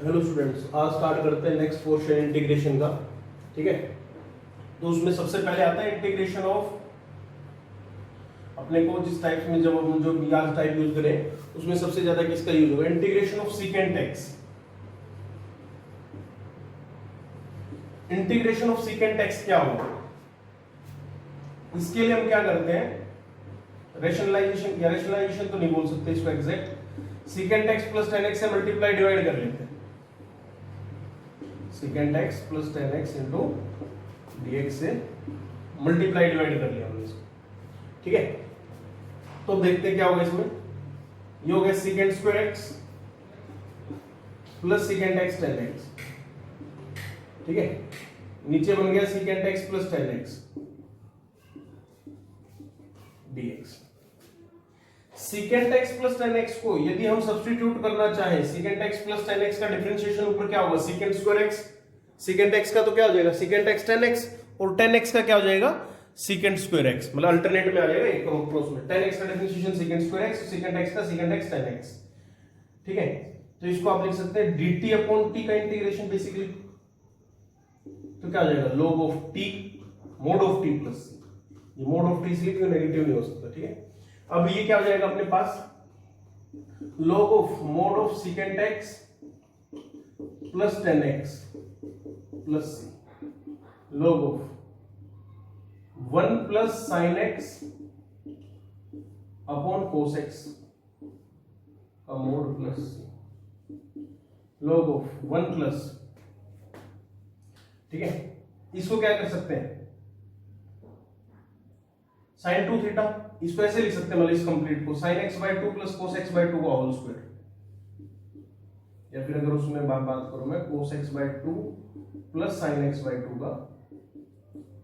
Hello students, आज start करते हैं नेक्स्ट पोर्शन इंटीग्रेशन का। ठीक है, तो उसमें सबसे पहले आता है इंटीग्रेशन ऑफ, अपने को जिस टाइप में जब हम जो आज टाइप यूज करें उसमें सबसे ज्यादा किसका यूज होगा, integration of secant x. Integration of secant x क्या होगा, इसके लिए हम क्या करते हैं, रेशनलाइजेशन, या रेशनलाइजेशन तो नहीं बोल सकते इसको exact, secant x plus tan x से मल्टीप्लाई डिवाइड कर लेते हैं। Secant x plus tan x into d x से मल्टीप्लाई डिवाइड कर लिया हमने इसको। ठीक है, तो अब देखते हैं क्या होगा इसमें। ये हो गया secant square x plus secant x tan x. ठीक है, नीचे बन गया secant x plus tan x D x. Secant x plus tan x को यदि हम सब्स्टिट्यूट करना चाहें, secant x plus tan x का डिफरेंशिएशन ऊपर क्या होगा, secant square x. Secant x का तो क्या हो जाएगा, सीकेंट एक्स टेन एक्स, और टेन एक्स का क्या हो जाएगा, सीकेंट स्क्वायर एक्स। मतलब अल्टरनेट में आ जाएगा एक क्रॉस में, टेन एक्स का differentiation secant square x, secant x का सीकेंट एक्स टेन एक्स। ठीक है, तो इसको आप लिख सकते हैं dt अपॉन टी का इंटीग्रेशन बेसिकली, तो क्या हो जाएगा, log of t mod of t plus C. ये मोड ऑफ टी इसलिए क्यों नेगेटिव नहीं हो सकता। ठीक है, अब ये क्या हो जाएगा अपने पास, log of mod of secant x plus tan x plus C, log of 1 plus sine x upon cos x का mod plus C, log of 1 plus. ठीक है, इसको क्या कर सकते हैं, साइन 2 थीटा, इसको ऐसे लिख सकते हैं, मतलब इस कंप्लीट को sine x by 2 plus cos x by 2 का होल स्क्वायर, या फिर अगर उसमें बात करूं मैं, cos x by 2 plus sine x by 2 का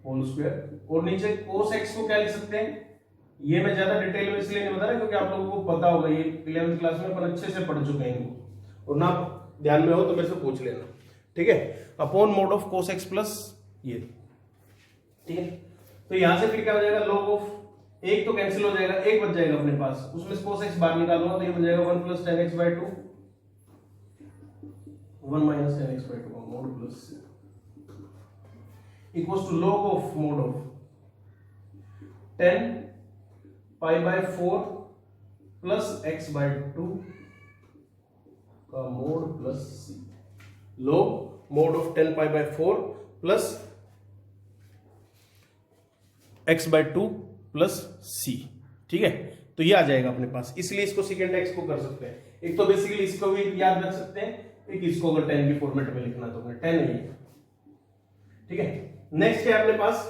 होल स्क्वायर। और नीचे कोस एक्स को क्या लिख सकते हैं, ये मैं ज्यादा डिटेल में इसलिए नहीं बता रहा क्योंकि आप लोगों को पता होगा, ये 11वीं क्लास में अपन अच्छे से पढ़ चुके हैं इनको, और ना ध्यान में हो तो मेरे से पूछ लेना। ठीक है, upon mode of cos x plus ये। ठीक है, तो यहां से फिर क्या हो जाएगा, log ऑफ एक तो कैंसिल हो जाएगा, एक बच जाएगा अपने पास, उसमें से cos x बाहर निकालूंगा तो ये बन जाएगा 1 plus tan x by 2, 1 minus tan x by 2 का mod plus equals to log of mod of 10 pi by 4 plus x by 2 का mod plus C. log mod of 10 pi by 4 plus x by 2 plus C. ठीक है, तो ये आ जाएगा अपने पास, इसलिए इसको सेकेंड एक्स को कर सकते हैं। एक तो बेसिकली इसको भी याद रख सकते हैं, एक इसको अगर 10 की फॉर्मेट में लिखना तो 10 है ये। ठीक है, नेक्स्ट है अपने पास,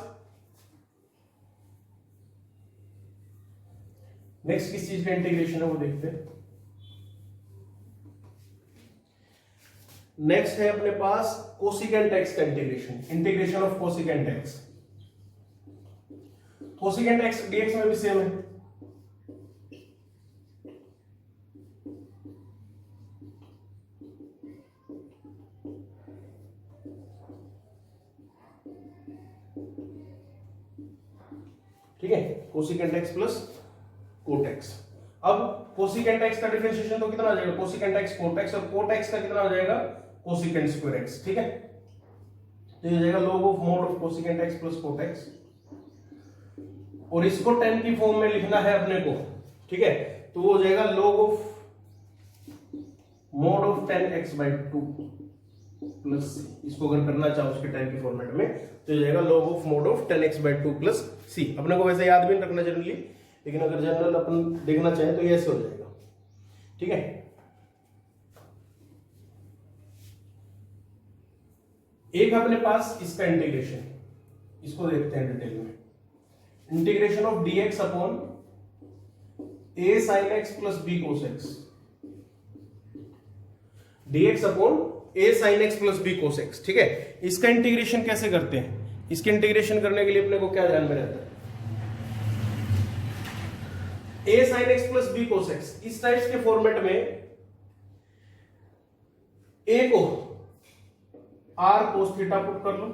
नेक्स्ट किस चीज का इंटीग्रेशन है वो देखते हैं। नेक्स्ट है अपने पास कोसिकेंट एक्स का integration, integration of cosecant x. Cosecant x d x में भी सेम है। ठीक है, cosecant x plus cot x. अब कोसिकेंट एक्स का डिफरेंशिएशन तो कितना आ जाएगा, कोसिकेंट एक्स कोट एक्स, और कोट एक्स का कितना हो जाएगा, कोसिकेंट स्क्वायर एक्स। ठीक है, तो ये हो जाएगा log of mod of cosecant x plus cot x, और इसको 10 की फॉर्म में लिखना है अपने को। ठीक है, तो वो हो जाएगा log of mod of 10 x by 2 plus C. इसको अगर करना चाहो उसके 10 की फॉर्मेट में तो हो जाएगा log of mod of 10 x by 2 plus C. अपने को वैसे याद भी नहीं रखना जनरली, लेकिन अगर जनरल अपन देखना चाहें तो ये ऐसे हो जाएगा। ठीक है, एक अपने पास इसका इंटीग्रेशन, इसको देखते हैं डिटेल में। Integration of dx upon a sin x plus b cos x, dx upon a sin x plus b cos x। ठीक है, इसका इंटीग्रेशन कैसे करते हैं, इसके इंटीग्रेशन करने के लिए अपने को क्या ध्यान में रहता है, a sin x plus b cos x, इस टाइप्स के फॉर्मेट में a को r cos थीटा पुट कर लो,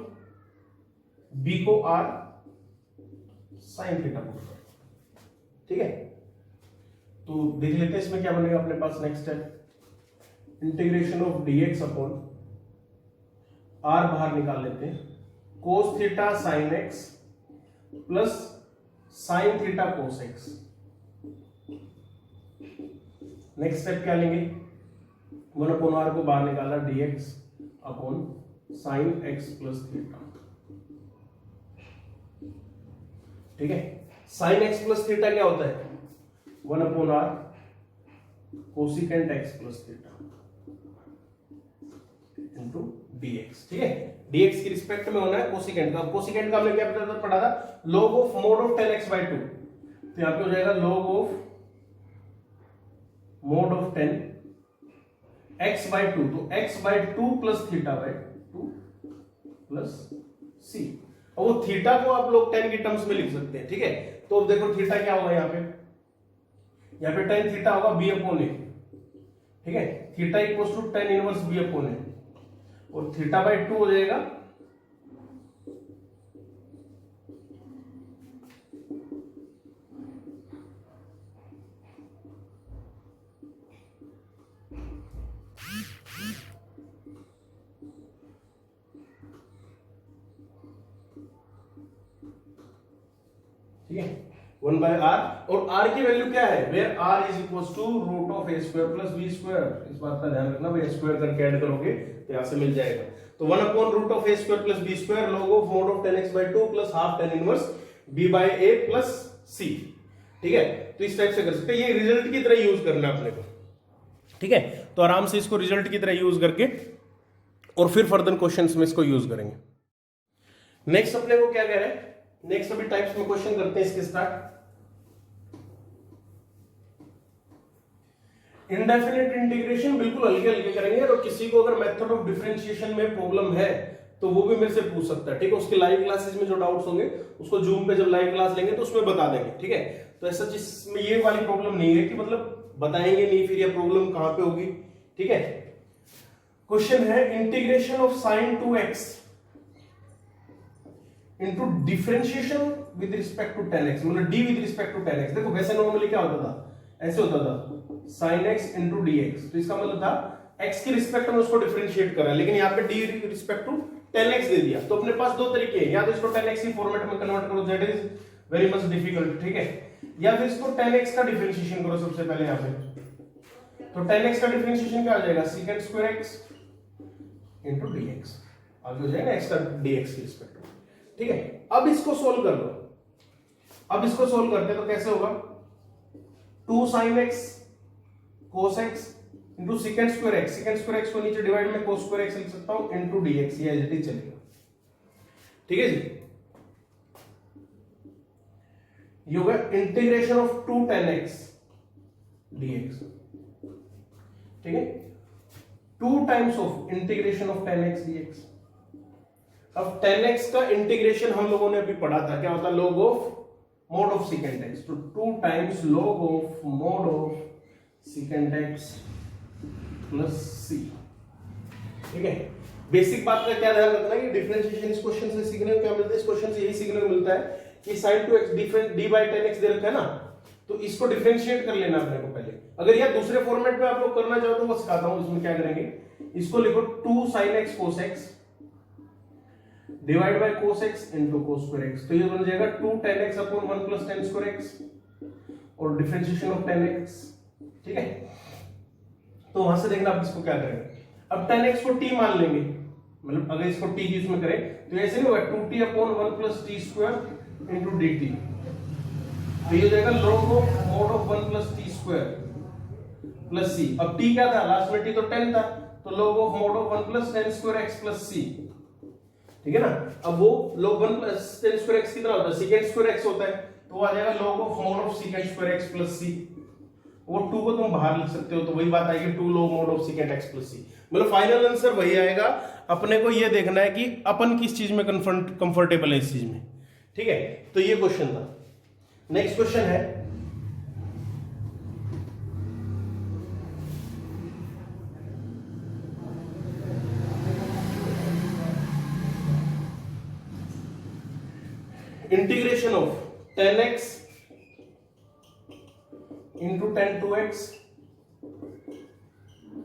b को r sin थीटा पुट कर लो। ठीक है, तो देख लेते हैं इसमें क्या बनेगा अपने पास। नेक्स्ट है integration of dx upon r बाहर निकाल लेते हैं, cos theta sin x plus sin theta cos x। Next step क्या लेंगे, 1 अपॉन r को बाहर निकाला, dx upon sin x plus theta. ठीक है, sin x प्लस थीटा क्या होता है, 1 upon r cosecant x plus theta into dx। ठीक है, dx की रिस्पेक्ट में होना है कोसिकेंट का। कोसिकेंट का हमने क्या पढ़ा था, log of mod of 10x by 2। तो यहां पे हो जाएगा log of mod of 10x by 2, तो x by 2 plus theta by 2 plus c। और वो थीटा को आप लोग 10 की टर्म्स में लिख सकते हैं। ठीक है, तो अब देखो थीटा क्या होगा, यहाँ पे tan थीटा होगा b अपॉन a। ठीक है, theta equals to tan inverse b upon a, और थीटा बाई 2 हो जाएगा ठीक है 1 बाय r, और r की वैल्यू क्या है, where r is equals to root of a square plus b square. इस बात का ध्यान रखना भाई, स्क्वायर करके ऐड करोगे तो यहां से मिल जाएगा। तो 1 upon root of a square plus b square log of mod of 10x by 2 plus half tan inverse b by a plus c। ठीक है, तो इस टाइप से कर सकते हैं, ये रिजल्ट की तरह यूज करना है अपने को। ठीक है, तो आराम से इसको रिजल्ट की तरह यूज करके और फिर फर्दर क्वेश्चंस में इसको यूज करेंगे। नेक्स्ट अपने को क्या कह रहे हैं, नेक्स्ट अभी टाइप्स में क्वेश्चन करते हैं इसके स्टार्ट। इनडेफिनिट इंटीग्रेशन बिल्कुल हल्के हल्के करेंगे, और किसी को अगर मेथड ऑफ डिफरेंशिएशन में प्रॉब्लम है तो वो भी मेरे से पूछ सकता है। ठीक है, उसके लाइव क्लासेस में जो डाउट्स होंगे उसको जूम पे जब लाइव क्लास लेंगे तो उसमें बता देंगे। ठीक है, तो ऐसा जिसमें ये वाली प्रॉब्लम नहीं है कि मतलब बताएंगे नहीं फिर ये प्रॉब्लम कहां पे होगी। ठीक है, क्वेश्चन है integration of sin 2x into differentiation with respect to tan x, मतलब d with respect to tan x। देखो वैसे नॉर्मली क्या होता था, ऐसे होता था sin x इनटू dx, तो इसका मतलब था x के रिस्पेक्ट में उसको डिफरेंशिएट कर रहा है, लेकिन यहाँ पे d respect to tan x दे दिया। तो अपने पास दो तरीके हैं, या तो इसको tan x की फॉर्मेट में कन्वर्ट करो, that is very much difficult. ठीक है, या फिर इसको tan x का डिफरेंशिएशन करो सबसे पहले यहाँ पे। तो tan x का डिफरेंशिएशन क्या हो जाएगा, secant square x into dx, आगे हो जाएगा x का dx के रिस्पेक्ट में। ठीक है, अब इसको सोल्व कर लो। अब इसको सोल्व करते हैं तो कैसे होगा, 2 sin x cos x into secant square x, secant square x को नीचे डिवाइड में cos square x लिख सकता हूं इंटू dx, ये एज इट इज चलेगा। ठीक है जी, ये होगा integration of 2 tan x dx। ठीक है, 2 times of integration of tan x dx। अब tan x का इंटीग्रेशन हम लोगों ने अभी पढ़ा था, क्या होता है, log of mod of secant x, तो 2 times log of mod of secant x plus c। ठीक है, बेसिक बात का क्या ध्यान रखना है कि डिफरेंशिएशन इस क्वेश्चन से सीखने को क्या मिलता है, इस क्वेश्चन से यही सीखने को मिलता है कि sin 2x different d by tan x दे रखा है ना, तो इसको डिफरेंशिएट कर लेना अपने को पहले। अगर यह दूसरे फॉर्मेट में आप लोग करना चाहो तो वो सिखाता हूं, इसमें क्या करेंगे, इसको लिखो 2 sin x cos x divide by cos x into cos square x, तो ये बन जाएगा 2 tan x upon 1 plus tan square x और डिफरेंशिएशन ऑफ tan x। ठीक है, तो वहां से देखना आप इसको क्या करेंगे। अब tan x को t मान लेंगे, मतलब अगर इसको t की उसमें करें तो ऐसे नहीं होगा 2t upon 1 plus t square into dt, तो ये हो जाएगा log of mod of 1 plus t square plus c। अब t क्या था, लास्ट में t तो 10 था, तो log of mod of 1 plus tan square x plus c। ठीक है ना, अब वो log 1 plus tan square x कितना होता है, secant स्क्वायर x होता है, तो वो आ जाएगा log of mod of secant square x plus c। वो 2 को तुम बाहर लिख सकते हो, तो वही बात आएगी 2 log mod of secant x plus c। मतलब फाइनल आंसर वही आएगा। अपने को ये देखना है कि अपन किस चीज में कंफर्टेबल है इस चीज में। ठीक है, तो ये क्वेश्चन था। नेक्स्ट क्वेश्चन है integration of tan x into tan 2x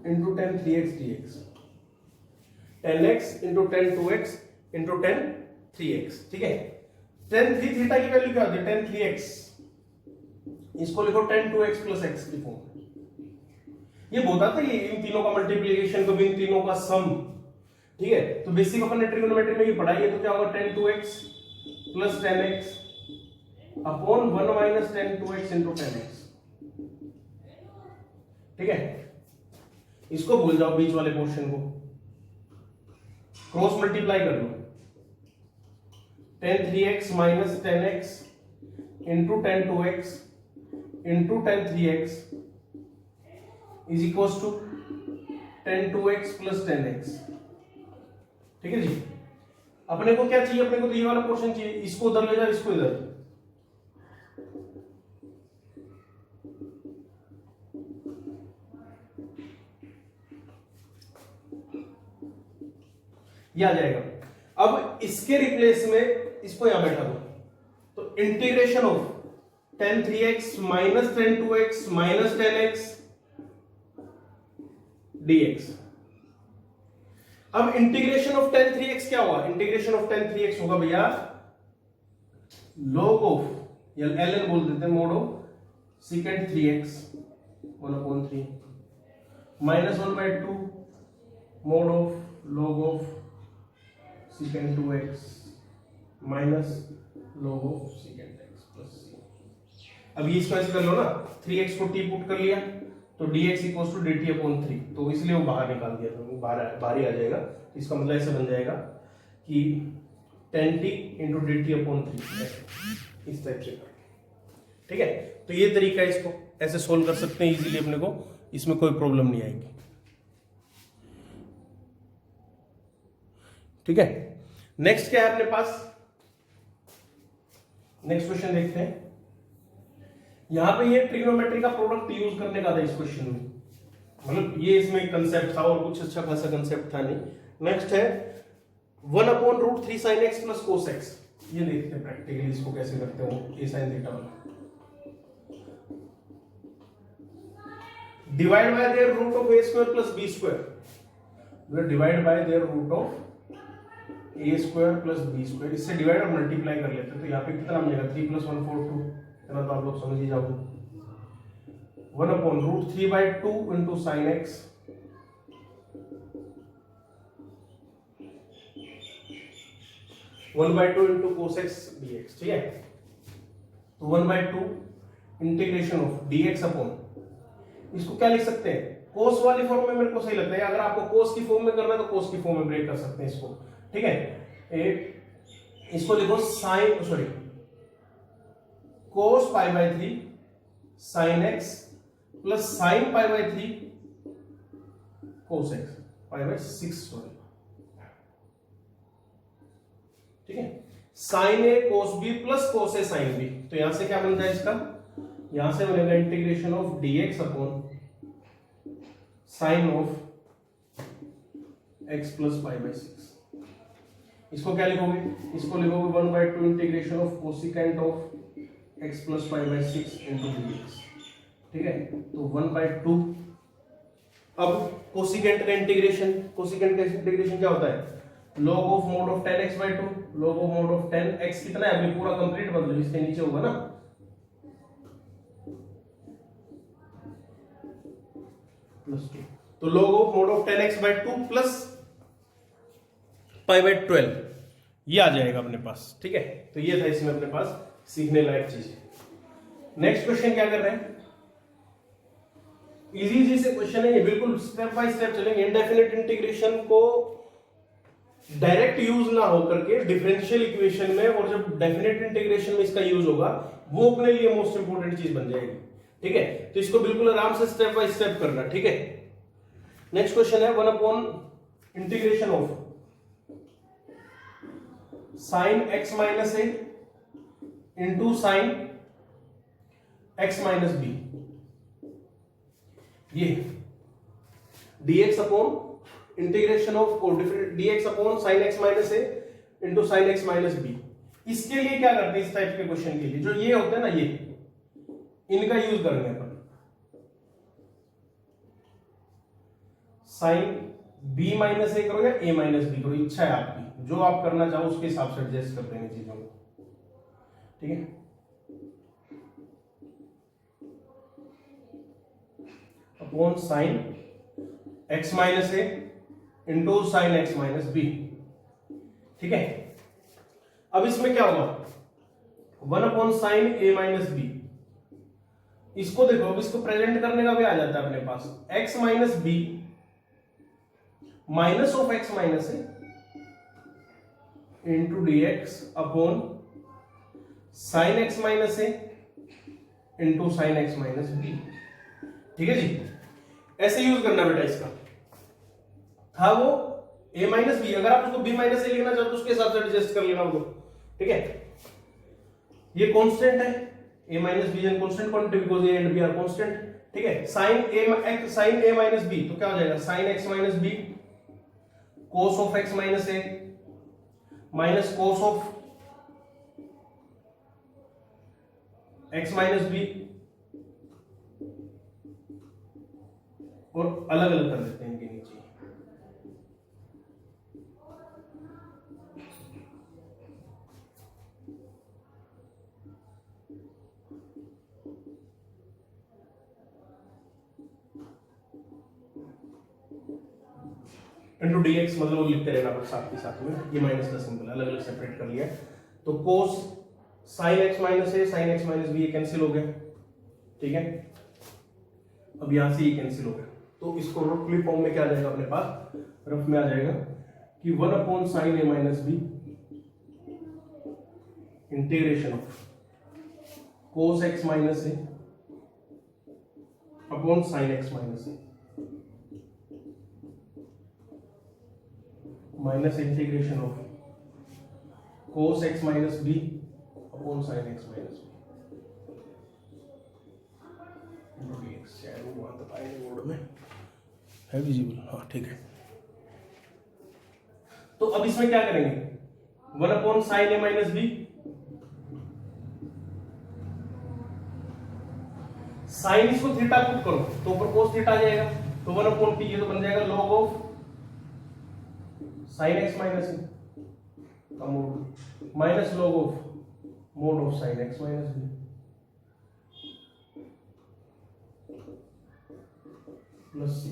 into tan 3x dx, 10x into tan 2x into tan 3x, ठीक है। टेन 3 थीटा की वैल्यू क्या होती है, टेन 3x, इसको लिखो टेन 2x प्लस x की फॉर्म। ये बताता है इन तीनों का मल्टीप्लिकेशन कभी इन तीनों का सम, ठीक है। तो बेसिक अपन ने ट्रिग्नोमेट्री में ये पढ़ा है, तो क्या होगा ten 2x plus 10x upon 1 minus ten 2x into 10x, ठीक है। इसको भूल जाओ, बीच वाले पोर्शन को क्रॉस मल्टीप्लाई कर लो, tan 3x minus 10x into tan 2x into tan 3x is equal to tan 2x plus 10x, ठीक है जी। अपने को क्या चाहिए, अपने को तो ये वाला पोर्शन चाहिए, इसको उधर ले जाओ, इसको इधर, ये आ जाएगा। अब इसके रिप्लेस में इसको यहां बैठा दो, तो integration of ten 3x minus ten 2x minus 10x dx। अब इंटीग्रेशन ऑफ टेन 3x क्या हुआ, इंटीग्रेशन ऑफ टेन 3x होगा भैया log ऑफ, या ln बोल देते हैं, mode of secant 3x 1/3 minus 1/2 mode of log of secant 2x minus log of secant x plus c। अब ये इसको ऐसे कर लो ना, 3x को t पुट कर लिया तो dx equal to dt upon 3, तो इसलिए वो बाहर निकाल दिया, तो बाहर ही आ जाएगा। इसका मतलब ऐसे बन जाएगा कि 10t इंटू dt अपॉन 3, इस टाइप से करके, ठीक है। तो ये तरीका है, इसको ऐसे सोल्व कर सकते हैं इजीली, अपने को इसमें कोई प्रॉब्लम नहीं आएगी, ठीक है। नेक्स्ट क्या है अपने पास, नेक्स्ट क्वेश्चन देखते हैं। यहां पे ये ट्रिग्नोमेट्री का प्रोडक्ट यूज करने का था इस क्वेश्चन में, मतलब ये इसमें कंसेप्ट था और कुछ अच्छा खासा कंसेप्ट था नहीं। नेक्स्ट है 1/√3 sin x plus cos x, ये देखते हैं प्रैक्टिकली इसको कैसे करते हो, a sin थीटा वाला। Divide by their root of a square plus b square, divide by their root of a square plus b square, इससे डिवाइड और मल्टीप्लाई कर लेते हैं, तो यहाँ पे कितना मिलेगा 3 + 1 4 2, इतना तो आप लोग समझ ही जाओगे। 1/√3/2 into sine x one by two into cos x D x, ठीक है। तो 1/2 इंटीग्रेशन ऑफ dx अपॉन, इसको क्या लिख सकते हैं, कोस वाली फॉर्म में मेरे को सही लगता है, अगर आपको कोस की फॉर्म में करना है तो कोस की फॉर्म में ब्रेक कर सकते हैं इसको, ठीक है। इसको लिखो साइन, सॉरी कोस π/3 साइन x प्लस साइन π/3 कोस x π/6, सॉरी, ठीक है। साइन ए कोस बी प्लस कोस ए साइन बी, तो यहां से क्या बन जाए इसका, यहां से बनेगा integration of dx upon sine of x plus π/6। इसको क्या लिखोगे, इसको लिखोगे 1/2 integration of cosecant of x plus π/6 into dx, ठीक है। तो 1/2, अब कोसिकेंट का इंटीग्रेशन, कोसिकेंट का इंटीग्रेशन क्या होता है, log of mod of 10x/2, log of mod of 10x कितना है, अभी पूरा कंप्लीट बदलो, इसके नीचे होगा ना, +2, तो log of mod of 10x/2 plus π/12, ये आ जाएगा अपने पास, ठीक है। तो ये था इसमें अपने पास सीखने लायक चीज। नेक्स्ट क्वेश्चन क्या कर रहे हैं, इजी से क्वेश्चन है ये, बिल्कुल स्टेप बाय स्टेप चलेंगे। इनडेफिनेट इंटीग्रेशन को डायरेक्ट यूज ना होकर के डिफरेंशियल इक्वेशन में, और जब डेफिनेट इंटीग्रेशन में इसका यूज होगा, वो अपने लिए मोस्ट इंपोर्टेंट चीज बन जाएगी, ठीक है। तो इसको बिल्कुल आराम से स्टेप बाय स्टेप करना, ठीक है। नेक्स्ट क्वेश्चन है 1 integration of sine x minus A into sine x minus b, ये dx upon integration of dx upon sine x minus A into sine x minus b. इसके लिए क्या करते हैं, इस टाइप के क्वेश्चन के लिए जो ये होते हैं ना, ये इनका यूज करेंगे अपन। साइन b माइनस ए करो या a माइनस बी करो, इच्छा है आपकी, जो आप करना चाहो उसके हिसाब से एडजस्ट कर देंगे चीजों को, ठीक है। अपॉन साइन x माइनस ए into sine x minus B, ठीक है। अब इसमें क्या होगा, 1 upon sine a minus B, इसको देखो, अब इसको प्रेजेंट करने का भी आ जाता है अपने पास, x minus b minus of x minus A into d x upon sine x minus A into sine x minus B, ठीक है जी। ऐसे यूज करना बेटा, इसका था वो a माइनस बी, अगर आप उसको b माइनस ए लिखना चाहो तो उसके हिसाब से एडजस्ट कर लेना उसको, ठीक है। ये कांस्टेंट है, a minus b is constant quantity because a and b are constant, ठीक है। साइन a माइनस बी तो क्या हो जाएगा, sine x minus b cos of x minus a minus cos of x minus b, और अलग अलग कर देते हैं इनके नीचे। इंटू डी एक्स, मतलब वो लिखते रहना पर साथ के साथ में, ये माइनस का सिंबल अलग अलग सेपरेट कर लिया। तो कोस sign x minus a sign x minus b ये कैंसिल हो गया, ठीक है। अब यहां से ये कैंसिल हो गया, तो इसको रफली फॉर्म में क्या आ जाएगा अपने पास, रफ में आ जाएगा कि 1 upon sine A minus b integration of cos x minus A upon sine x minus a minus integration of cos x minus b upon sine x minus बी dx। शायद वो वहां तक आएंगे बोर्ड में, है विजिबल, हाँ ठीक है। तो अब इसमें क्या करेंगे, 1 upon sine a minus b, sine इसको थीटा पुट करो तो ऊपर cos थीटा आ जाएगा, तो 1 अपॉन p ये तो बन जाएगा log of sine x minus का mod minus log of mod of sine x minus B, plus C.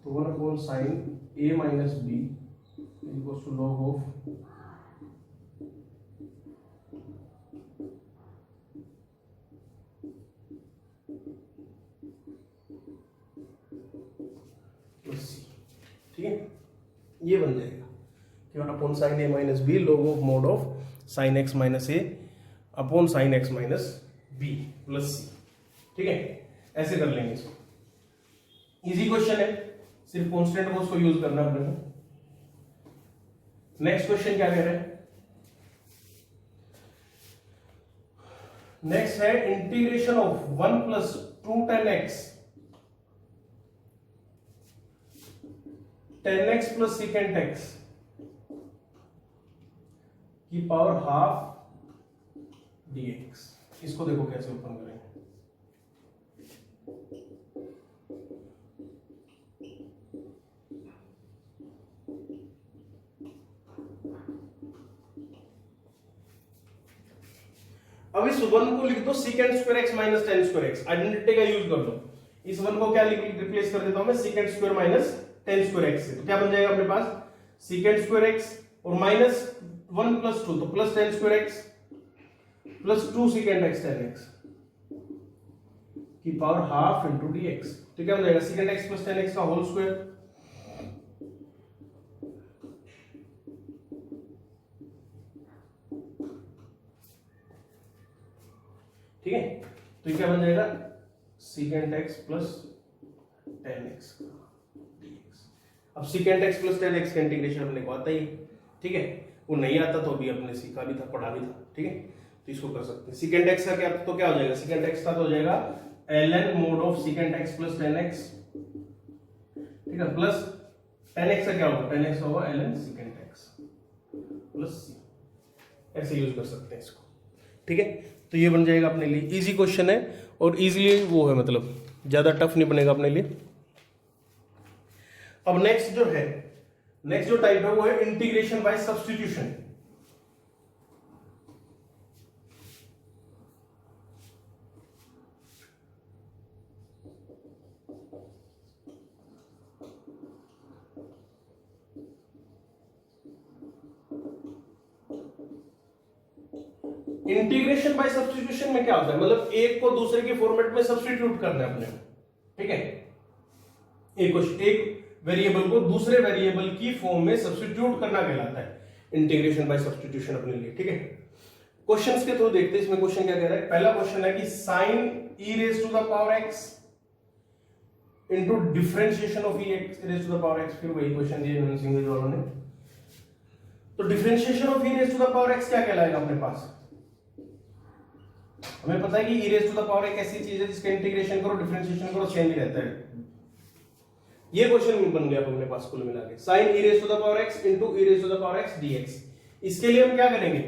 तो 1 upon sine A minus B equals to log of ठीक है, ये बन जाएगा कि 1 upon sine A minus B log of mod of sine x minus A upon sine x minus B plus C, ठीक है। ऐसे कर लेंगे इसको, इजी क्वेश्चन है, सिर्फ कांस्टेंट को उसको यूज करना अपने को। नेक्स्ट क्वेश्चन क्या कह रहे हैं, नेक्स्ट है integration of 1 plus 2 tan x 10x plus secant x की पावर हाफ dx। इसको देखो कैसे ओपन करेंगे, अब इस 1 को लिख दो secant square x minus tan square x, identity का यूज कर दो। इस 1 को क्या रिप्लेस कर देता हूं मैं secant square minus tan square x से, तो क्या बन जाएगा अपने पास secant स्क्वायर x और माइनस 1 प्लस 2 तो plus tan square x plus 2 secant x tan x की पावर हाफ इंटू dx, तो क्या बन जाएगा secant x plus tan x का होल स्क्वायर, ठीक है। तो ये क्या बन जाएगा secant x plus tan x dx। अब secant x plus tan x का इंटीग्रेशन अपने को आता ही, ठीक है, वो नहीं आता तो अभी अपने सीखा भी था, पढ़ा भी था, ठीक है। तो इसको कर सकते हैं, secant x का क्या, तो क्या हो जाएगा secant x का तो हो जाएगा ln mode of secant x plus tan x, ठीक है, प्लस tan x का क्या होगा, tan x होगा ln secant x plus c। ऐसे यूज कर सकते हैं इसको, ठीक है। तो ये बन जाएगा अपने लिए, इजी क्वेश्चन है और इजीली वो है, मतलब ज़्यादा टफ नहीं बनेगा अपने लिए। अब नेक्स्ट जो टाइप है वो है integration by substitution. Integration by substitution में क्या होता है, मतलब एक को दूसरे के फॉर्मेट में सब्स्टिट्यूट करना है अपने, ठीक है। एक वेरिएबल को दूसरे वेरिएबल की फॉर्म में सब्स्टिट्यूट करना कहलाता है इंटीग्रेशन बाय सब्स्टिट्यूशन अपने लिए, ठीक है। क्वेश्चंस के थ्रू देखते हैं इसमें क्वेश्चन क्या कह रहा है। पहला क्वेश्चन है कि sin e raised to the power x into differentiation of e raised to the power x, फिर वही क्वेश्चन दिए इन्होंने सिंगल वालों ने। तो differentiation of e raised to the power x क्या कहलाएगा अपने पास, हमें पता है कि e raised to the power एक ऐसी चीज है जिसका इंटीग्रेशन करो डिफरेंशिएशन करो सेम ही रहता है। ये क्वेश्चन बन गया अपने पास कुल मिला के, sin e raised to the power x into e raised to the power x dx। इसके लिए हम क्या करेंगे,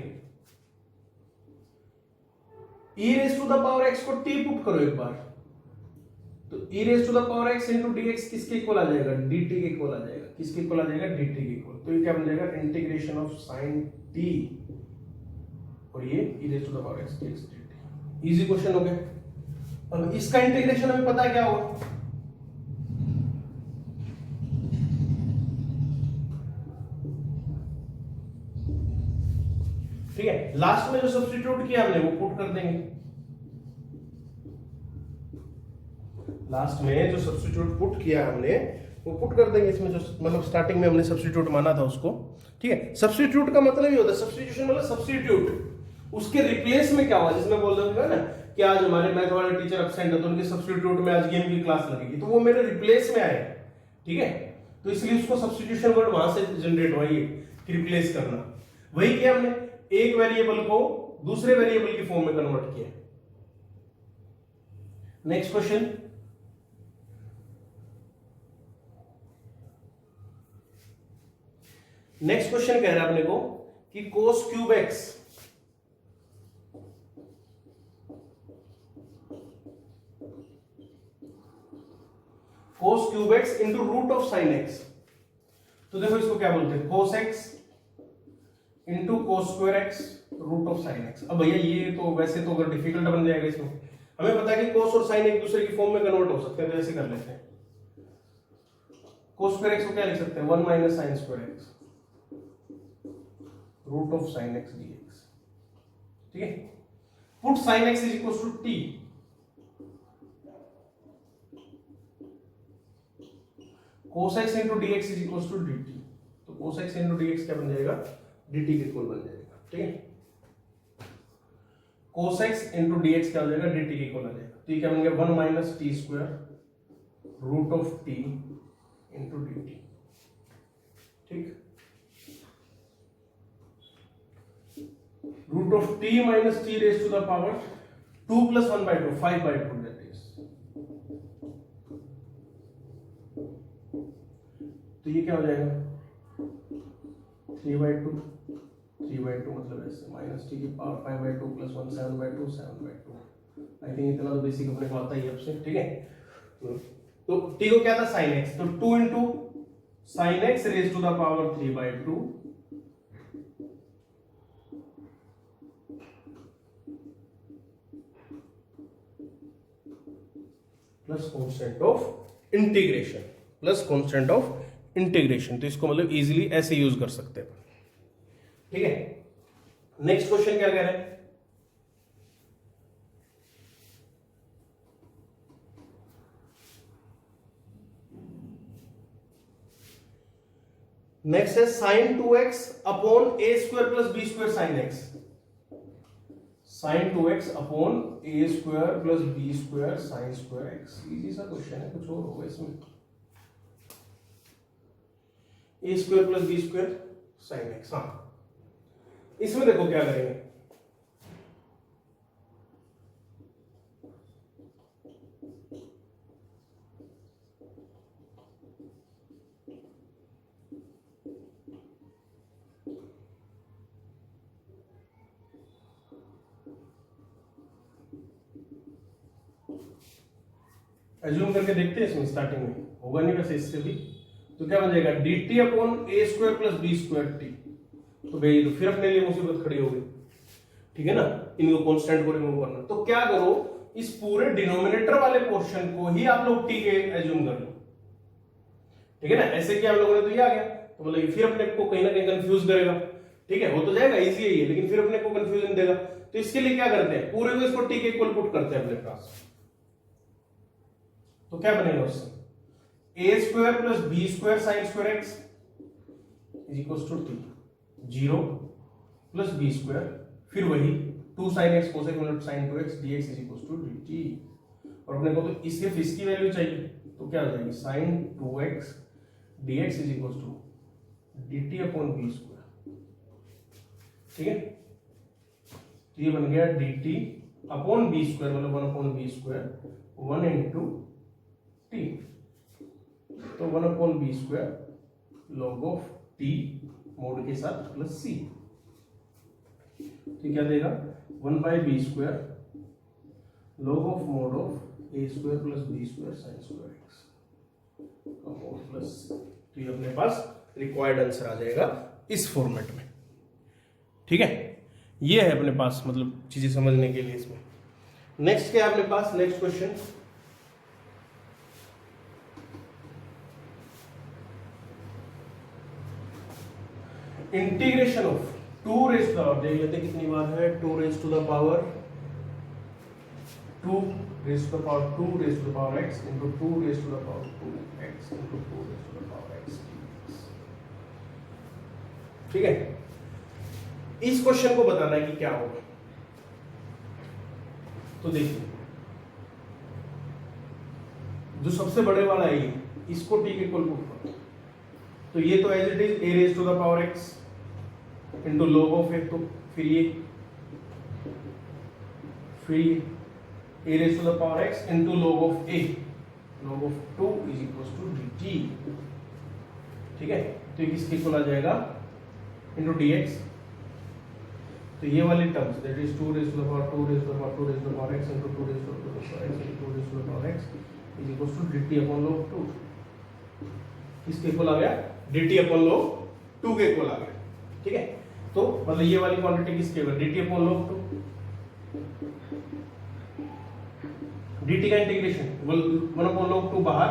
e raised to the power x को t पुट करो एक बार, तो e raised to the power x into dx किसके इक्वल आ जाएगा, dt के इक्वल आ जाएगा। किसके इक्वल आ जाएगा, dt के इक्वल। तो ये क्या बन जाएगा, इंटीग्रेशन ऑफ sin t और ये e raised to the power x dx dt। Easy question हो गया। अब इसका इंटीग्रेशन हमें पता है क्या होगा, ठीक है। लास्ट में जो सब्स्टिट्यूट किया हमने वो पुट कर देंगे, लास्ट में जो सब्स्टिट्यूट पुट किया हमने वो पुट कर देंगे इसमें, जो मतलब स्टार्टिंग में हमने सब्स्टिट्यूट माना था उसको, ठीक है। सब्स्टिट्यूट का मतलब ये होता है, सब्स्टिट्यूशन मतलब सब्स्टिट्यूट, उसके रिप्लेस में क्या हुआ, जिसमें बोल रहे थे ना कि आज हमारे मैथ वाले टीचर एब्सेंट है तो उनके सब्स्टिट्यूट में आज गेम की क्लास लगेगी, तो वो मेरे रिप्लेस में आए, ठीक है। तो इसलिए उसको सब्स्टिट्यूशन वर्ड वहां से जनरेट हुआ, ये रिप्लेस करना। वही किया हमने, एक वेरिएबल को दूसरे वेरिएबल की फॉर्म में कन्वर्ट किया। नेक्स्ट क्वेश्चन, नेक्स्ट क्वेश्चन कह रहा है अपने को कि cos cube x into root of sine x। तो देखो इसको क्या बोलते हैं, cos x into cos square x root of sine x। अब भैया ये तो वैसे तो अगर डिफिकल्ट बन जाएगा, इसमें हमें पता है कि cos और sin एक दूसरे की फॉर्म में कन्वर्ट हो सकते हैं, तो ऐसे कर लेते हैं। cos स्क्वायर x को क्या लिख सकते हैं, 1 minus sine square x root of sine x dx, ठीक है। Put sine x is equal to t, cos x into dx is equal to dt। तो cos x इंटू dx क्या बन जाएगा, dt के इक्वल बन जाएगा, ठीक है। cos x इंटू dx क्या हो जाएगा, dt के इक्वल आ जाएगा। तो ये क्या बन गया, 1 minus t square root of t into dt, ठीक। Root of t minus t raise to the power 2 plus 1 by 2 5 by 2 that is. तो ये क्या हो जाएगा, 3 बाई 2 मतलब ऐसे माइनस टी की power 5 by 2 plus 1 7 by 2 7 by 2। I think इतना तो बेसिक अपने को आता ही है अब से, ठीक है। तो t को क्या था, sin x, तो 2 into sine x raise to the power 3 by 2 plus constant of integration, plus constant of integration. तो इसको मतलब इजीली ऐसे यूज कर सकते हैं, ठीक है। नेक्स्ट क्वेश्चन क्या कह रहे हैं, नेक्स्ट है sine 2x upon a square plus b square sine x। Sine 2x upon a square plus b square sine square x। Easy सा क्वेश्चन है, कुछ और होगा इसमें। a square plus b square sine x, हाँ। इसमें देखो क्या करेंगे, एज्यूम करके देखते हैं इसमें, स्टार्टिंग में होगा नहीं वैसे इससे भी। तो क्या बन जाएगा dt upon a square plus b square t। तो भाई तो फिर अपने लिए मुसीबत खड़ी हो गई, ठीक है ना, इनको कांस्टेंट को रिमूव करना। तो क्या करो, इस पूरे डिनोमिनेटर वाले पोर्शन को ही आप लोग t के एज्यूम कर लो, ठीक है ना। ऐसे किया आप लोगों ने तो ये आ गया, तो मतलब ये फिर अपने को कहीं ना कहीं कंफ्यूज करेगा, ठीक है। हो तो जाएगा इजी है ये, लेकिन फिर अपने को कंफ्यूजन देगा। तो इसके लिए क्या करते हैं, पूरे को इसको t के इक्वल पुट करते हैं अपने पास। तो क्या बनेगा उससे, a square plus b square sine square x is equal to t, 0 plus b square, फिर वही 2 sin x कोसेक मतलब sin 2x dx is equal to dt। और अपने को तो सिर्फ इसकी वैल्यू चाहिए, तो क्या हो जाएगी sin 2x dx is equal to dt upon b square, ठीक है। तो ये बन गया dt अपॉन b स्क्वायर मतलब 1 upon b square 1 into t, तो 1 upon b square log of t mod के साथ प्लस c, तो क्या देगा 1 by b square log of mod of a square plus b square sine square x का mod plus. तो ये अपने पास रिक्वायर्ड आंसर आ जाएगा इस फॉर्मेट में, ठीक है। ये है अपने पास मतलब चीजें समझने के लिए इसमें। नेक्स्ट क्या है अपने पास, next question, integration of 2 raise to the power, देख लेते कितनी बार है, 2 raise to the power 2 raise to the power 2 raise to the power x into 2 raise to the power 2x into 2 raise to the power x, ठीक है। इस question को बताना है कि क्या होगा। तो देखिए जो सबसे बड़े वाला है ये, इसको t के इक्वल पुट करो, तो ये तो as it is a raise to the power x into log of a, तो फिर ये a raise to the power x into log of a, log of 2 is equal to dt, ठीक है। तो ये किसके इक्वल आ जाएगा इंटू dx, तो ये वाली terms that is 2 raise to the power 2 raise to the power 2 raise to the power x into 2 raise to the power x into 2 raise to the power x is equal to dt upon log 2, किसके equal आ गया dt upon log 2 के equal आ गया, ठीक है। तो मतलब ये वाली क्वांटिटी किसके equal dt upon log 2, dt का इंटीग्रेशन 1 अपॉन log 2 बाहर,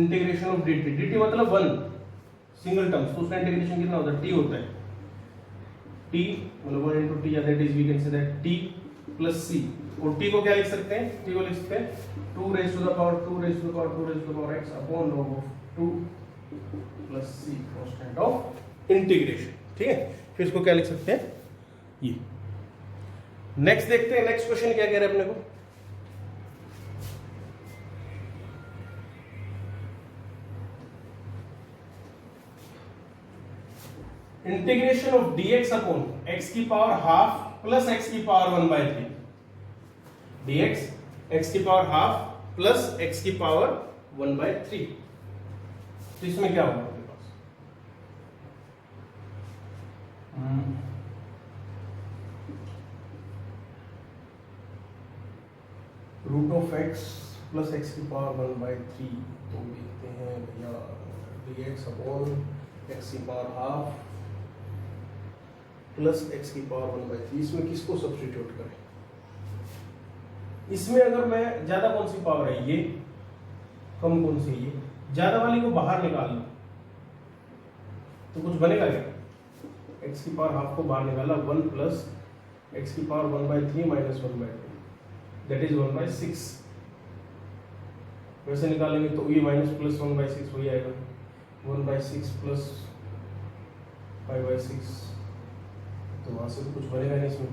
इंटीग्रेशन ऑफ dt मतलब 1 सिंगल टर्म्स, तो उसका इंटीग्रेशन कितना होता है t होता है, t मतलब 1 into t, that is we can say that t plus c, और t को क्या लिख सकते हैं, t को लिख सकते हैं 2 raise to the power 2 raise to the power 2 raise to the power x upon log of 2 plus c constant of integration, ठीक है। फिर इसको क्या लिख सकते हैं ये। नेक्स्ट देखते हैं, नेक्स्ट क्वेश्चन क्या कह रहे हैं अपने को, integration of dx upon x की पावर हाफ प्लस x की पावर 1/3, dx x की पावर हाफ प्लस x की पावर 1/3, तो इसमें क्या होगा आपके पास, root of x plus x की पावर 1/3, तो देखते हैं भैया dx अपॉन x की पावर हाफ प्लस x की पावर 1/3, इसमें किसको सब्स्टिट्यूट करें, इसमें अगर मैं ज्यादा कौन सी पावर है ये, कम कौन सी ये, ज्यादा वाली को बाहर निकाल लो तो कुछ बनेगा क्या, x की पावर हाफ को बाहर निकाला 1 प्लस x की पावर 1/3 माइनस 1/2 दैट इज 1/6, वैसे निकालेंगे तो ये माइनस प्लस 1/6 वही आएगा 1/6 प्लस 5/6, तो वहां से तो कुछ बनेगा नहीं इसमें।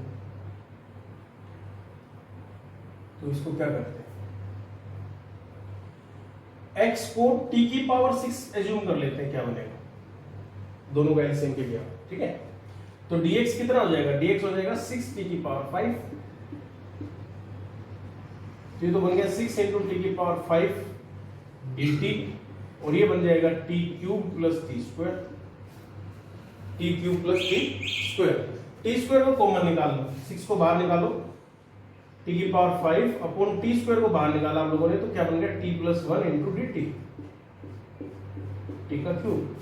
तो इसको क्या करते हैं, x को t की पावर 6 एज्यूम कर लेते हैं, क्या बनेगा, दोनों का एलसीएम के लिए, ठीक है। तो dx कितना हो जाएगा, dx हो जाएगा 6t की पावर 5, तो ये तो बन गया 6 इंटू टी की पावर 5 dt, और ये बन जाएगा t cube plus t square, t cube plus t square, t square को कॉमन निकाल लो, 6 को बाहर निकालो, टी की पावर 5 अपॉन टी स्क्वायर को बाहर निकाला हम लोगों ने, तो क्या बन गया T plus 1 into d T, T का क्यूब।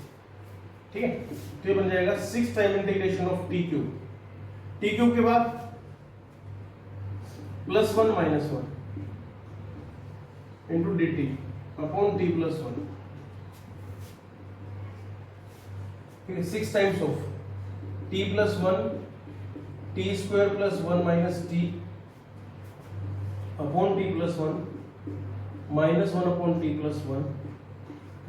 ठीक है, तो ये बन जाएगा 6 time integration of t cube. T cube के बाद plus 1 minus 1 into d T upon T plus 1। ठीक है, 6 times of t plus 1 T square plus 1 minus T upon T plus 1 minus 1 upon T plus 1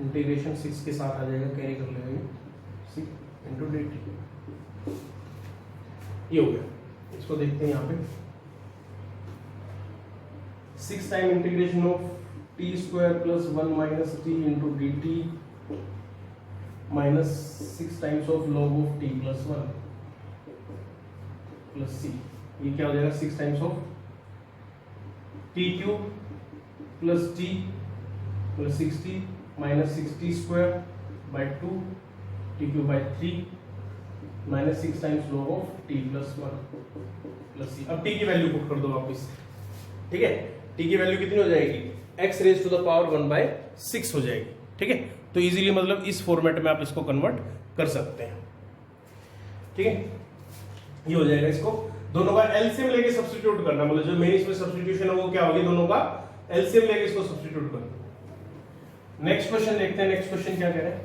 integration 6 के साथ आ जाएगा, carry कर लेंगे 6 into d T. ये हो गया, इसको देखते हैं यहाँ पे 6 time integration of t square plus 1 minus t into d t minus 6 times of log of t plus 1 plus C. ये क्या हो जाएगा 6 times of t cube plus t plus 60 minus 60 square by 2 t cube by 3 minus 6 times log of t plus 1 plus C. अब t की value put कर दो वापस। ठीक है, टी की वैल्यू कितनी हो जाएगी, x raise to the power 1/6 हो जाएगी। ठीक है, तो इजीली मतलब इस फॉर्मेट में आप इसको कन्वर्ट कर सकते हैं। ठीक है, ये हो जाएगा। इसको दोनों का एलसीएम लेके सब्स्टिट्यूट करना, मतलब जो मेन इसमें सब्स्टिट्यूशन है वो क्या होगी, दोनों का एलसीएम लेके इसको सब्स्टिट्यूट करना। नेक्स्ट क्वेश्चन देखते हैं। नेक्स्ट क्वेश्चन क्या कह रहे हैं,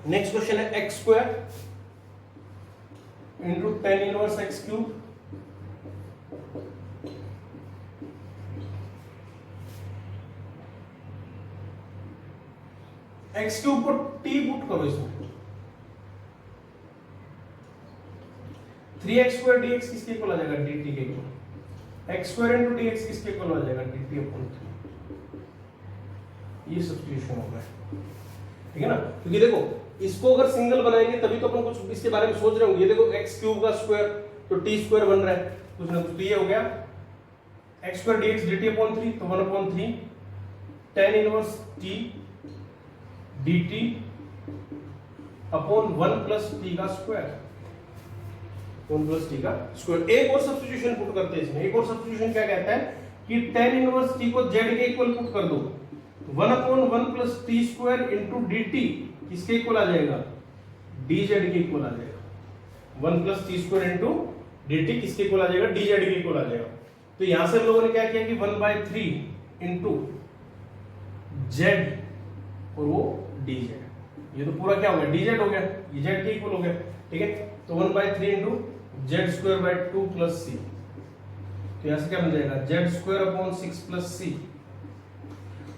नेक्स्ट क्वेश्चन है x square into tan inverse x cube x cube को टी पुट करो इसमें, 3x स्क्वायर dx किसके इक्वल आ जाएगा, dt के equal. x square into dx किसके इक्वल आ जाएगा, dt अपॉन 3। ये सब्स्टिट्यूशन होगा, ठीक है ना। क्योंकि देखो इसको अगर सिंगल बनाएंगे तभी तो अपन कुछ इसके बारे में सोच रहे होंगे। ये देखो x क्यूब का स्क्वायर तो t स्क्वायर बन रहा है, कुछ ना कुछ। तो ये हो गया x square dx dt upon 3, तो 1/3 tan inverse t dt upon 1 plus t का स्क्वायर, 1 प्लस t का स्क्वायर। एक और सब्स्टिट्यूशन पुट करते हैं इसमें। एक और सब्स्टिट्यूशन क्या कहता है कि tan इनवर्स t को z के इक्वल पुट कर दो, 1/1 plus t square into dt किसके इक्वल आ जाएगा, dz के इक्वल आ जाएगा। 1 plus t square into dt किसके इक्वल आ जाएगा, dz के इक्वल आ जाएगा। तो यहां से हम लोगों ने क्या किया कि 1/3 इंटू z और वो dz, ये तो पूरा क्या हो गया, dz हो गया, ये z के इक्वल हो गया। ठीक है, तो 1/3 into z square by 2 plus c। तो यहां से क्या बन जाएगा, z square upon 6 plus c।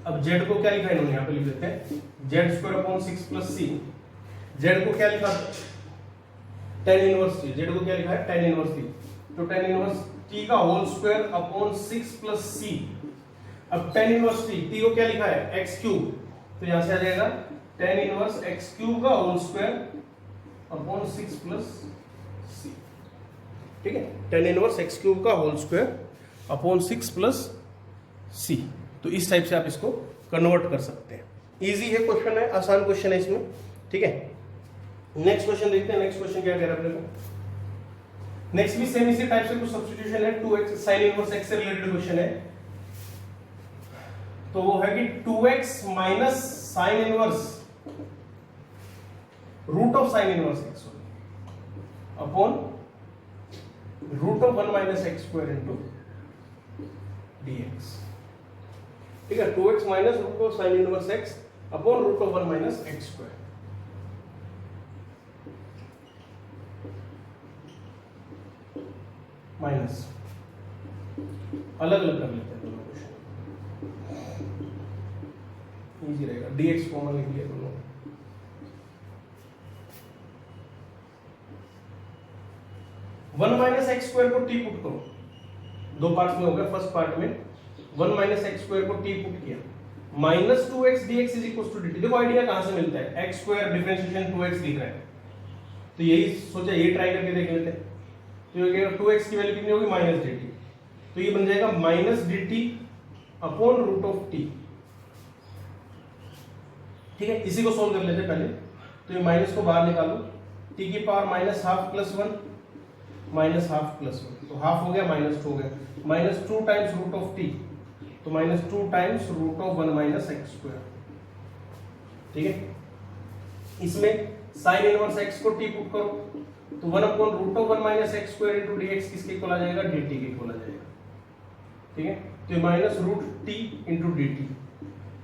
अब z को क्या लिखा है इन्होंने, यहां पे लिख देते हैं z square upon 6 plus c। z को क्या लिखा, tan इनवर्स t। z को क्या लिखा है, tan इनवर्स t। तो tan इनवर्स t का whole square upon 6 plus c। अब tan इनवर्स t को क्या लिखा है, x क्यूब। तो यहां से आ जाएगा tan इनवर्स x क्यूब का whole square upon 6 plus c। ठीक है, tan इनवर्स x क्यूब का whole square upon 6 plus c। तो इस टाइप से आप इसको कन्वर्ट कर सकते हैं। इजी है क्वेश्चन, है आसान क्वेश्चन है इसमें। ठीक है, नेक्स्ट क्वेश्चन देखते हैं। नेक्स्ट क्वेश्चन क्या कह रहा है अपने को। नेक्स्ट भी सेम इसी टाइप से कुछ सब्स्टिट्यूशन है, 2x sin इनवर्स x से रिलेटेड क्वेश्चन है। तो वो है कि 2x minus sine inverse root of sine inverse x upon root of 1 minus x square into dx। ठीक है, 2x माइनस root of sine inverse x upon root of 1 minus x square. Minus अलग अलग कर लेते हैं दोनों क्वेश्चन, इजी रहेगा। dx कॉमन लिख लिया दोनों। 1 माइनस एक्स स्क्वायर को t पुट करो, दो पार्ट्स में हो गया। फर्स्ट पार्ट में 1 माइनस एक्स स्क्वायर को t पुट किया, minus 2x dx is equal to dt। देखो आइडिया कहां से मिलता है, x स्क्वायर डिफरेंशिएशन 2x दिख रहा है, तो यही सोचा ये ट्राई करके देख लेते हैं। तो ये 2x की वैल्यू कितनी होगी, माइनस dt। तो ये बन जाएगा minus dt upon root of t। ठीक है, इसी को सोल्व कर लेते हैं पहले। तो ये माइनस को बाहर निकालो, टी की power minus half plus one, minus half plus one, तो हाफ हो गया माइनस टू हो गया, minus two times root of t, तो minus two times root of one minus x square. ठीक है, इसमें साइन इनवर्स एक्स को टी पुट करो, तो one upon root of one minus x square into d x किसके equal आ जाएगा, डी टी के इक्वल आ जाएगा। ठीक है, तो minus root t into d t,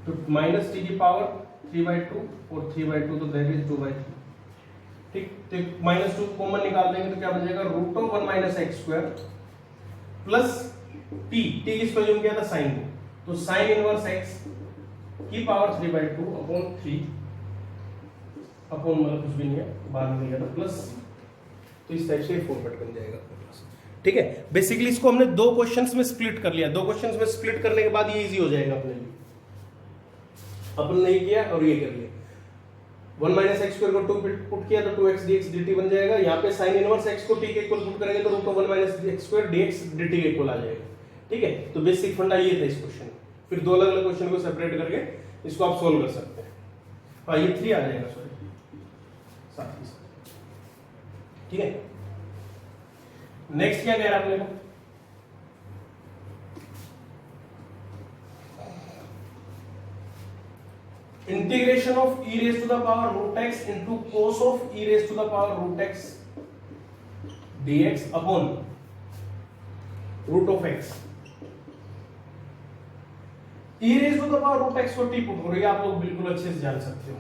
तो माइनस टी की पावर 3/2 और 3/2 तो दैट इज 2/3। ठीक, तो माइनस टू कॉमन निकाल देंगे तो क्या बन जाएगा, root of one minus x square plus t, t किसको यूज किया था, साइन को, तो साइन इनवर्स एक्स की पावर 3/2 अपॉन 3 अपॉन मतलब कुछ भी नहीं है, बाद में लिखा था प्लस, तो इस टाइप से फॉर्मेट बन जाएगा अपने पास। ठीक है, बेसिकली इसको हमने दो क्वेश्चंस में स्प्लिट कर लिया, दो क्वेश्चंस में स्प्लिट करने के बाद ये इजी हो जाएगा अपने लिए। अपन ने किया और ये कर लिया, वन माइनस एक्स स्क्वायर को 2 पुट किया तो 2x dx dt बन जाएगा, यहाँ पे साइन इनवर्स x को t के इक्वल पुट करेंगे तो root of one minus x square dx dt के इक्वल आ जाएगा। ठीक है, तो बेसिक फंडा ये था इस क्वेश्चन में। फिर दो अलग अलग क्वेश्चन को सेपरेट करके इसको आप सोल्व कर सकते हैं। हाँ, ये 3 आ जाएगा, सॉरी साथ ही साथ। ठीक है, नेक्स्ट क्या कह रहा है अपने को, integration of e raise to the power root x into cos of e raise to the power root x dx upon root of x। e raise to the power root x को t put करो, आप लोग बिल्कुल अच्छे से जान सकते हो।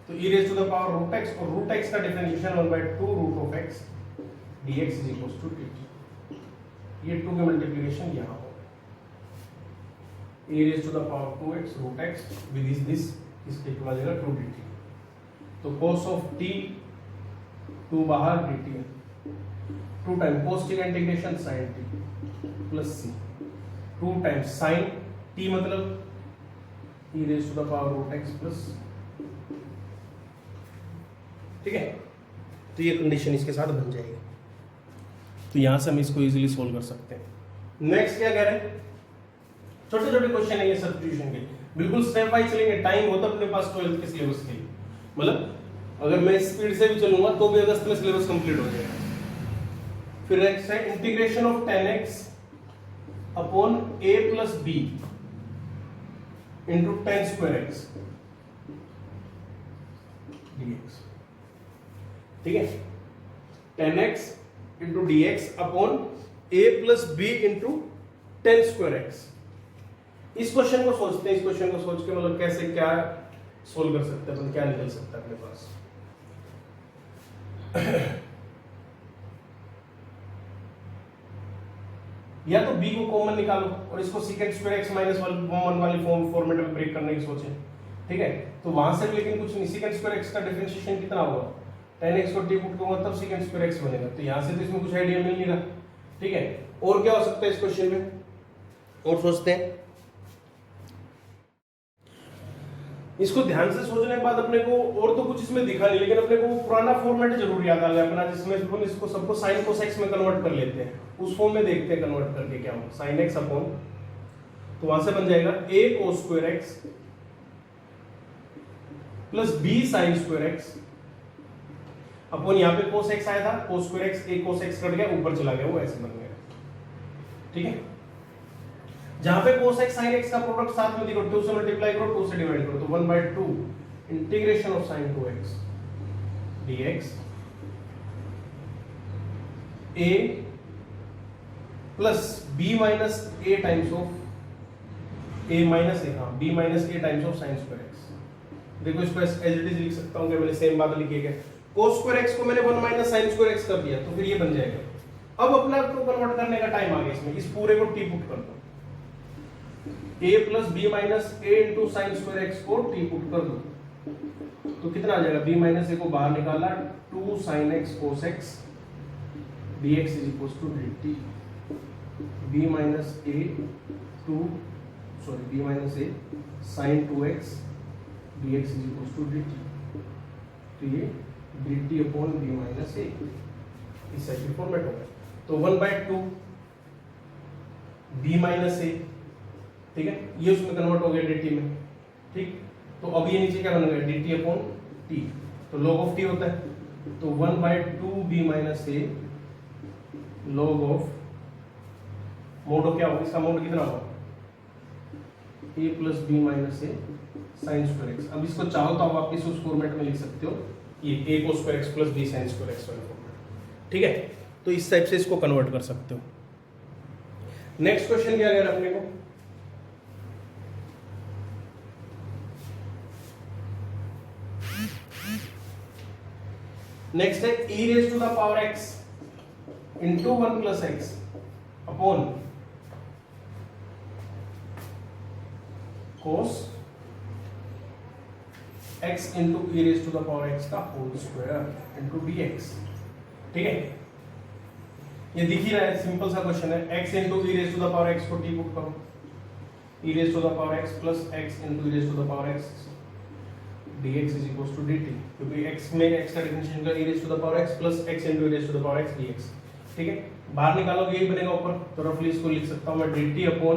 तो e raise to the power root x और रूट x का differentiation 1/2 root of x dx is equal to dt। ये 2 के मल्टीप्लिकेशन यहां हो, e raise to the power 2x root x with this इसके इक्वल आ जाएगा 2 dt। तो cos ऑफ t 2 बाहर dt है, 2 टाइम cos t का integration sin t plus c, 2 times sin t मतलब e raise to the power root x plus. ठीक है, तो ये कंडीशन इसके साथ बन जाएगी, तो यहां से हम इसको इजीली सोल्व कर सकते हैं। नेक्स्ट क्या कह रहे हैं, छोटे छोटे क्वेश्चन है ये सब्स्टिट्यूशन के, बिल्कुल स्टेप बाय चलेंगे, टाइम होता अपने पास 12th के सिलेबस के लिए, मतलब अगर मैं स्पीड से भी चलूंगा तो भी अगस्त में सिलेबस कंप्लीट हो जाएगा। फिर नेक्स्ट है integration of 10x upon a plus b into 10 square x dx। ठीक है, 10x into dx upon a plus b into 10 square x। इस क्वेश्चन को सोचते हैं, इस क्वेश्चन को सोच के मतलब कैसे क्या सोल्व कर सकते हैं अपन, क्या निकल सकता है अपने पास। या तो b को कॉमन निकालो और इसको secant स्क्वायर x माइनस 1 वाली फॉर्मेट में ब्रेक करने की सोचें। ठीक है, तो वहां से लेकिन कुछ नहीं, secant स्क्वायर x का डिफरेंशिएशन कितना होगा, 10x को t पुट करूंगा तब secant स्क्वायर x बनेगा, तो यहां से तो इसमें कुछ आइडिया मिल नहीं रहा। ठीक है, और क्या हो सकता है इस क्वेश्चन में, और सोचते हैं। इसको ध्यान से सोचने के बाद अपने को और तो कुछ इसमें दिखा नहीं, लेकिन अपने को पुराना फॉर्मेट जरूर याद आ गया अपना, जिसमें हम इसको सबको sin cos x में कन्वर्ट कर लेते हैं, उस फॉर्म में देखते हैं कन्वर्ट करके क्या होगा, sin x अपॉन, तो वहां से बन जाएगा a cos square x plus b sin square x upon, यहाँ पे cos x आया था, cos square x, a cos x cut गया, ऊपर चला गया, वो ऐसे बन गया। ठीक है, जहां पे cos x sin x का प्रोडक्ट साथ में दिखो, 2 से मल्टीप्लाई करो, 2 से डिवाइड करो, तो 1/2 integration of sin 2x dx a plus b minus a times of a minus a, हाँ b minus a times of sin square x। देखो इसको एज इट इज लिख सकता हूं, क्या मैंने सेम बात लिखी है, cos स्क्वायर x को मैंने 1 माइनस sin स्क्वायर x कर दिया, तो फिर ये बन जाएगा। अब अपना को कन्वर्ट करने का टाइम आ गया इसमें, इस पूरे को t पुट कर दो, a plus b minus a into sine square x को t पुट कर दो, तो कितना आ जाएगा, b माइनस a को बाहर निकाला, 2 sin x cos x dx is equal to dt, b minus a 2 sorry b minus a sin 2x dx is equal to dt, तो ये dt upon b minus a इस side format होगा, तो 1/2 b minus a। ठीक है, ये उसमें convert हो गया dt में। ठीक, तो अब ये नीचे क्या बन गया, dt अपॉन t, तो log ऑफ t होता है, तो 1/2b minus a log of mod क्या होगा, इसका मोड कितना होगा, a plus b minus a sine square x. अब इसको चाहो तो आप वापिस उस फॉर्मेट में लिख सकते हो, ये a को square x plus b sine square x वाला फॉर्मेट, ठीक है। तो इस टाइप से इसको कन्वर्ट कर सकते हो। नेक्स्ट क्वेश्चन क्या कह रहा है अपने को, नेक्स्ट है e raise to the power x into 1 plus x upon cos x into e raise to the power x का होल स्क्वायर इंटू dx, ठीक है। ये दिख ही रहा है, सिंपल सा क्वेश्चन है। x into e raise to the power x को t पुट करो, e raise to the power x plus x into e raise to the power x dx is equal to dt, क्योंकि x में x का differentiation का e raise to the power x plus x into e raise to the power x dx, ठीक है। बाहर निकालोगे यही बनेगा ऊपर, तो रफली इसको लिख सकता हूं मैं dt upon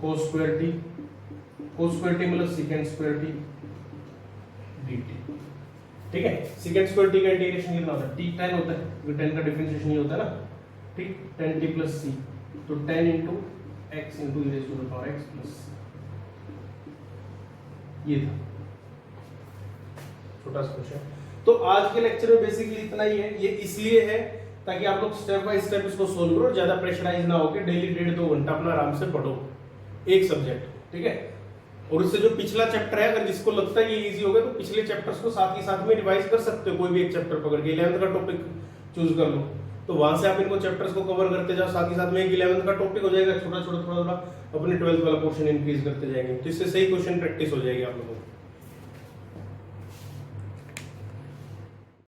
cos square t, cos square t मतलब secant स्क्वायर t dt, ठीक है। secant स्क्वायर t का इंटीग्रेशन कितना होता है, t tan होता है, क्योंकि tan का डिफरेंशिएशन ही होता है ना, ठीक। tan t प्लस c, तो tan into x into e raise to the power x plus, ये था छोटा सा क्वेश्चन। तो आज के लेक्चर में बेसिकली इतना ही है। ये इसलिए है ताकि आप लोग स्टेप बाय स्टेप इसको सोल्व करो, ज्यादा प्रेशराइज ना होके डेली 1.5-2 घंटा अपना आराम से पढ़ो एक सब्जेक्ट, ठीक है। और इससे जो पिछला चैप्टर है, अगर जिसको लगता है ये इजी होगा तो पिछले चैप्टर्स को साथ ही साथ में रिवाइज कर सकते हो, कोई भी एक चैप्टर पकड़ के 11th का टॉपिक चूज कर लो, तो वहां से आप इनको चैप्टर्स को कवर करते जाओ, साथ ही साथ में 11th का टॉपिक हो जाएगा, छोटा छोटा थोड़ा थोड़ा अपने 12th वाला पोर्शन इंक्रीज करते जाएंगे, तो इससे सही क्वेश्चन प्रैक्टिस हो जाएगी आप लोगों को।